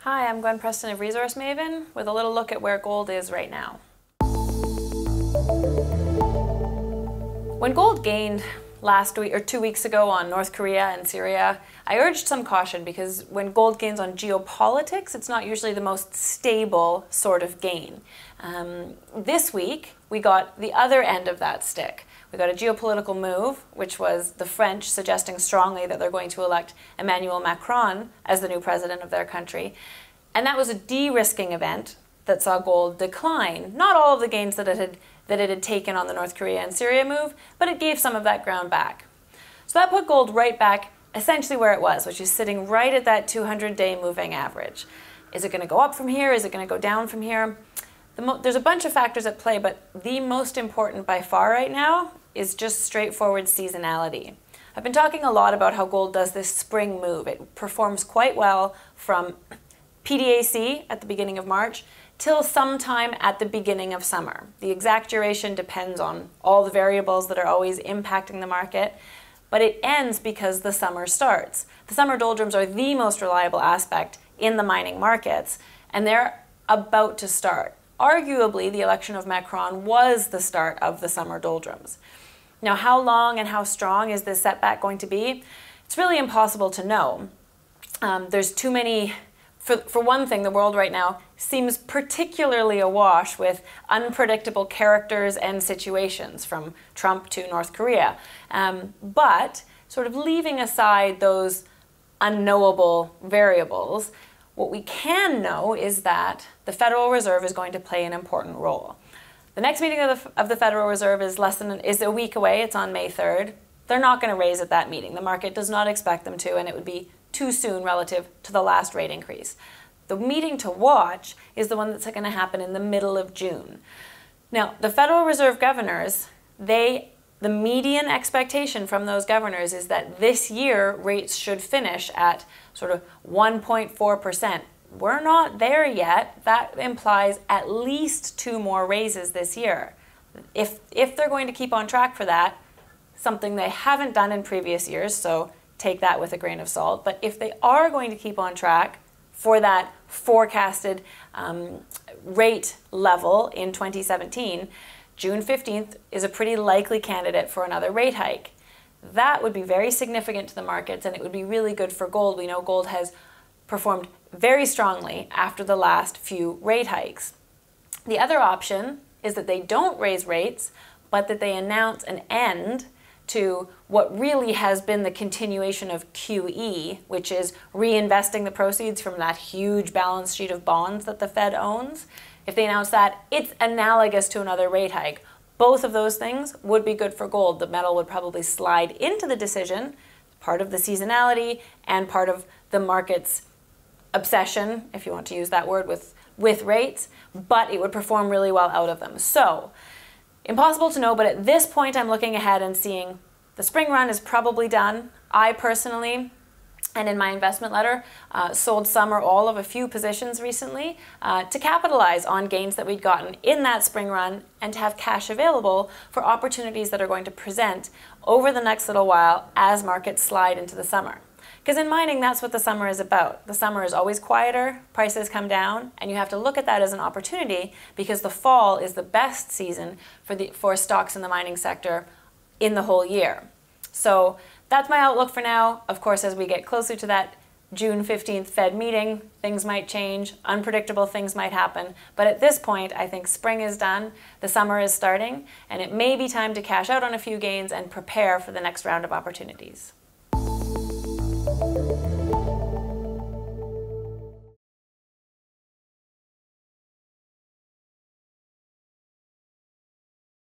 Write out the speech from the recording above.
Hi, I'm Gwen Preston of Resource Maven with a little look at where gold is right now. When gold gained last week or 2 weeks ago on North Korea and Syria, I urged some caution because when gold gains on geopolitics, it's not usually the most stable sort of gain. This week, we got the other end of that stick. We got a geopolitical move, which was the French suggesting strongly that they're going to elect Emmanuel Macron as the new president of their country. And that was a de-risking event that saw gold decline. Not all of the gains that it had taken on the North Korea and Syria move, but it gave some of that ground back. So that put gold right back essentially where it was, which is sitting right at that 200-day moving average. Is it going to go up from here? Is it going to go down from here? There's a bunch of factors at play, but the most important by far right now is just straightforward seasonality. I've been talking a lot about how gold does this spring move. It performs quite well from PDAC at the beginning of March till sometime at the beginning of summer. The exact duration depends on all the variables that are always impacting the market, but it ends because the summer starts. The summer doldrums are the most reliable aspect in the mining markets, and they're about to start. Arguably, the election of Macron was the start of the summer doldrums. Now, how long and how strong is this setback going to be? It's really impossible to know. There's too many. For one thing, the world right now seems particularly awash with unpredictable characters and situations, from Trump to North Korea. But sort of leaving aside those unknowable variables, what we can know is that the Federal Reserve is going to play an important role. The next meeting of the Federal Reserve is a week away. It's on May 3rd. They're not going to raise at that meeting. The market does not expect them to, and it would be too soon relative to the last rate increase. The meeting to watch is the one that's going to happen in the middle of June. Now, the Federal Reserve governors, the median expectation from those governors is that this year rates should finish at sort of 1.4%. We're not there yet. That implies at least 2 more raises this year. If they're going to keep on track for that, something they haven't done in previous years, so take that with a grain of salt. But if they are going to keep on track for that forecasted rate level in 2017, June 15th is a pretty likely candidate for another rate hike. That would be very significant to the markets, and it would be really good for gold. We know gold has performed very strongly after the last few rate hikes. The other option is that they don't raise rates, but that they announce an end to what really has been the continuation of QE, which is reinvesting the proceeds from that huge balance sheet of bonds that the Fed owns. If they announce that, it's analogous to another rate hike. Both of those things would be good for gold. The metal would probably slide into the decision, part of the seasonality and part of the market's obsession, if you want to use that word, with rates, but it would perform really well out of them. So, impossible to know, but at this point I'm looking ahead and seeing the spring run is probably done. I personally, and in my investment letter, sold some or all of a few positions recently to capitalize on gains that we'd gotten in that spring run and to have cash available for opportunities that are going to present over the next little while as markets slide into the summer. Because in mining, that's what the summer is about. The summer is always quieter, prices come down, and you have to look at that as an opportunity because the fall is the best season for stocks in the mining sector in the whole year. So that's my outlook for now. Of course, as we get closer to that June 15th Fed meeting, things might change, unpredictable things might happen. But at this point, I think spring is done, the summer is starting, and it may be time to cash out on a few gains and prepare for the next round of opportunities.